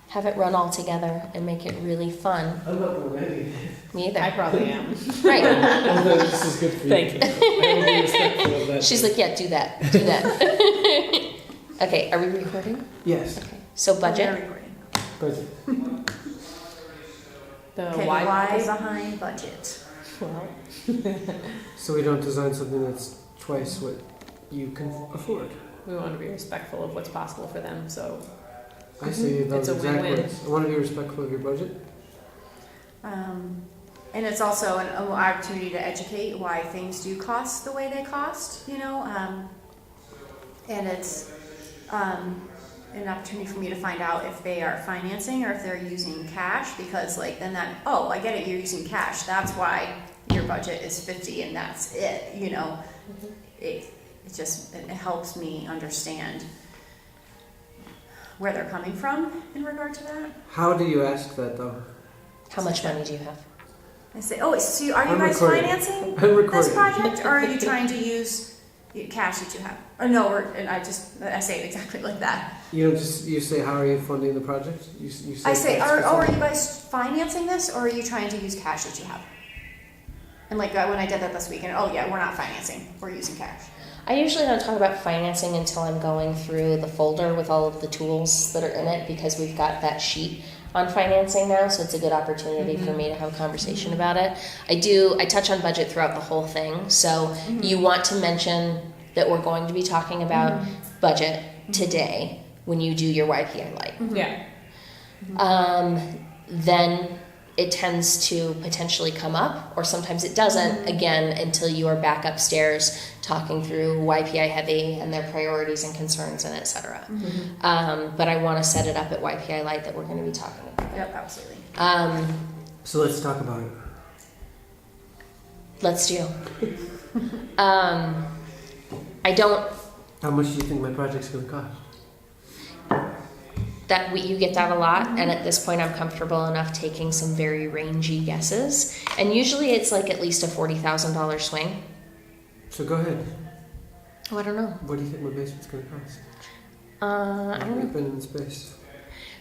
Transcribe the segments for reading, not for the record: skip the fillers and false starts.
have it run all together and make it really fun. I'm not ready. Me either. I probably am. Right. Although this is good for you. Thank you. I will be respectful of that. She's like, yeah, do that. Do that. Okay, are we recording? Yes, Okay. So budget. budget. The Okay, why? why behind budget? Well, So we don't design something that's twice what you can afford. we want to be respectful of what's possible for them, so I see those It's a exact win-win. words. I want to be respectful of your budget. And it's also an opportunity to educate why things do cost the way they cost, and it's an opportunity for me to find out if they are financing or if they're using cash, because then I get it, you're using cash, that's why your budget is 50 and that's it, it helps me understand where they're coming from in regard to that. How do you ask that though? How much money do you have? I say, so are you I'm guys recording. financing I'm this recording. project, or are you trying to use cash that you have? Or no, I say it exactly like that. You don't just you say how are you funding the project? You say I say, that are you specific- guys financing this, or are you trying to use cash that you have? And when I did that this weekend, we're not financing, we're using cash. I usually don't talk about financing until I'm going through the folder with all of the tools that are in it, because we've got that sheet on financing now, so it's a good opportunity for me to have a conversation about it. I touch on budget throughout the whole thing, so you want to mention that we're going to be talking about budget today when you do your YPI Lite. yeah. Then it tends to potentially come up, or sometimes it doesn't, again, until you are back upstairs talking through YPI Heavy and their priorities and concerns and et cetera. But I want to set it up at YPI Lite that we're going to be talking about. Yep, absolutely. So let's talk about it. Let's do. I don't, How much do you think my project's going to cost? you get that a lot, and at this point I'm comfortable enough taking some very rangy guesses, and usually it's like at least a $40,000 swing. So go ahead. Oh, I don't know. What do you think my basement's going to cost? I don't know. We've been in space.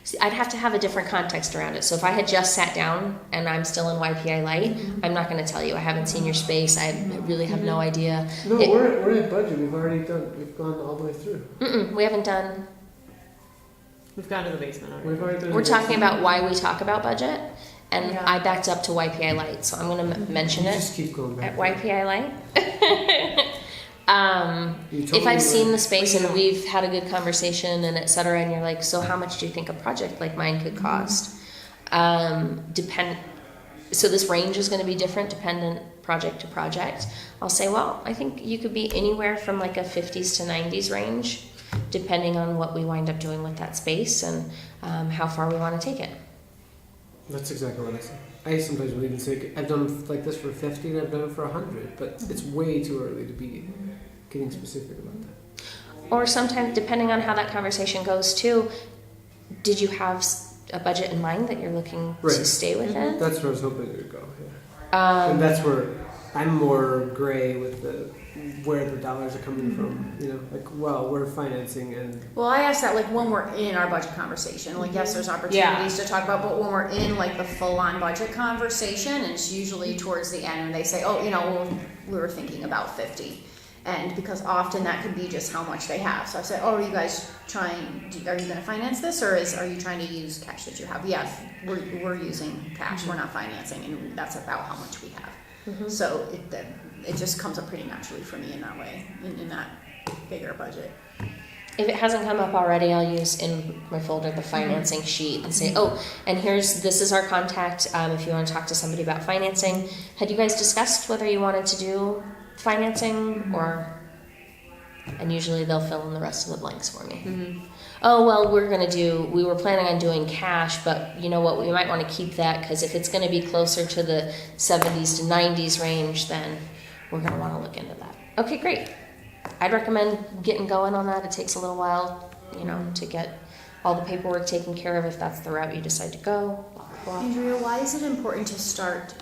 See, I'd have to have a different context around it. So if I had just sat down and I'm still in YPI Lite, I'm not going to tell you. I haven't seen your space. I really have no idea. No, It- we're at budget. We've gone all the way through. We haven't done. We've gone to the basement already. We've already done We're the talking basement. about why we talk about budget, and Yeah. I backed up to YPI Lite, so I'm going to mention You it just keep going back. at YPI Lite. You told If me I've you seen were- the space and we've had a good conversation and et cetera, and you're like, so how much do you think a project like mine could cost? So this range is going to be different dependent project to project. I'll say, well, I think you could be anywhere from like a 50s to 90s range, depending on what we wind up doing with that space and how far we want to take it. That's exactly what I say. I sometimes will even say I've done like this for 50 and I've done it for 100, but it's way too early to be getting specific about that. Or sometimes, depending on how that conversation goes too, did you have a budget in mind that you're looking Right. to stay within? That's where I was hoping it would go. Yeah. And that's where I'm more gray with where the dollars are coming from. We're financing and Well, I asked that when we're in our budget conversation. Yes, there's opportunities to talk about, but when we're in the full-on budget conversation, and it's usually towards the end, and they say, we were thinking about 50. And because often that could be just how much they have. So I said, are you guys are you going to finance this, or are you trying to use cash that you have? Yes, we're using cash. We're not financing, and that's about how much we have. So it just comes up pretty naturally for me in that way, in that bigger budget. If it hasn't come up already, I'll use in my folder the financing sheet and say, and this is our contact. If you want to talk to somebody about financing, had you guys discussed whether you wanted to do financing and usually they'll fill in the rest of the blanks for me. Oh, well, we were planning on doing cash, but you know what, we might want to keep that because if it's going to be closer to the 70s to 90s range, then we're going to want to look into that. Okay, great. I'd recommend getting going on that. It takes a little while, to get all the paperwork taken care of if that's the route you decide to go. Blah, blah, blah. Andrea, why is it important to start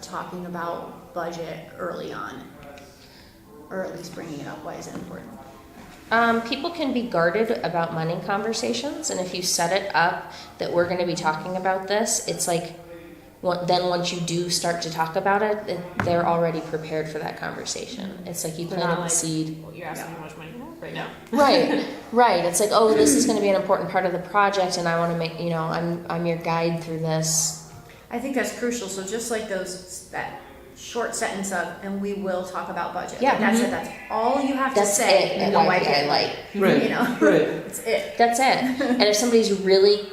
talking about budget early on? Or at least bringing it up? Why is it important? People can be guarded about money conversations, and if you set it up that we're going to be talking about this, it's like, then once you do start to talk about it, they're already prepared for that conversation. It's like you They're planted not the like, seed. well, you're asking how much money you have right now. Right, right. It's like, oh, this is going to be an important part of the project, and I want to make, I'm your guide through this. I think that's crucial. So just like that short sentence of, and we will talk about budget. Yeah. Like that's it. That's all you have to That's say it in at the white YPI Light. Right. You know, Right. it's it. That's it. And if somebody's really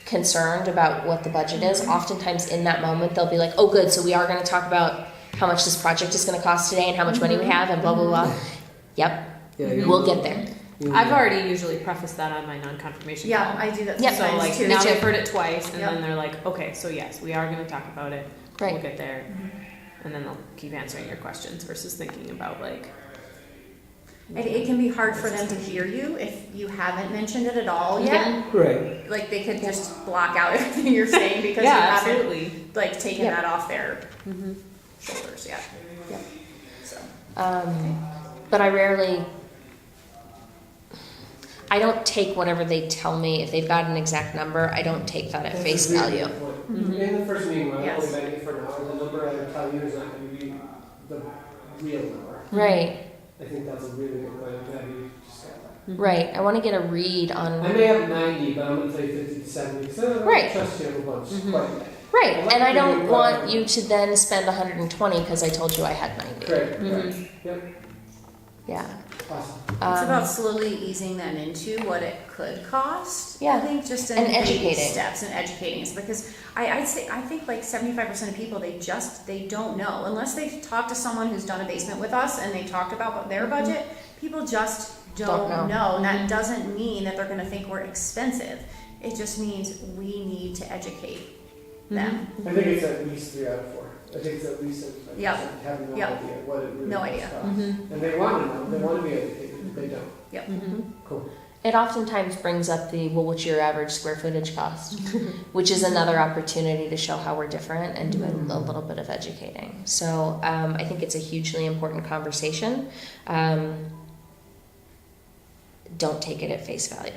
concerned about what the budget is, oftentimes in that moment they'll be like, oh good, so we are going to talk about how much this project is going to cost today and how much money we have and blah blah blah. Yep, Yeah, you- we'll get there. you- I've already usually prefaced that on my non-confirmation Yeah, call. I do that Yeah. So sometimes like too. now too. they've heard it twice, and Yep. then they're like, okay, so yes, we are going to talk about it. Right. We'll get there, and then they'll keep answering your questions versus thinking about like. It can be hard for them to hear you if you haven't mentioned it at all yet. Right. Like they could just block out everything you're saying because Yeah, you haven't absolutely. like taken Yep. that off their Mm-hmm. shoulders yet. Yep. So But I don't take whatever they tell me. If they've got an exact number, I don't take that at That's face a really value. good point. Mhm. In the first meeting, when I Yes. only met you for an hour, the number I would tell you is not going to be the real number. Right, I think that's a really good point. I'm glad you just said that. right. I want to get a read I on. may have 90, but I'm going to tell you 50 to 70 because I don't Right. trust you a bunch. Mhm. Quite Right, I like and I the don't new, want you to then spend 120 because I told you I had 90. Great. Mhm. Right. Yep. Yeah. Awesome. it's about slowly easing them into what it could cost. Yeah. I think just in And baby educating. steps and educating us because I think like 75% of people they don't know unless they've talked to someone who's done a basement with us and they talked about their budget. People just don't know, and that doesn't mean that they're going to think we're expensive. It just means we need to educate them. I think it's at least 3 out of 4. I think it's at least 75% Yep. have no Yep. idea what it really No does idea. cost. Mhm. And they want to know. They want to be educated. They don't. Mhm. Cool. It oftentimes brings up the, well, what's your average square footage cost? Which is another opportunity to show how we're different and do a little bit of educating. So I think it's a hugely important conversation. Don't take it at face value.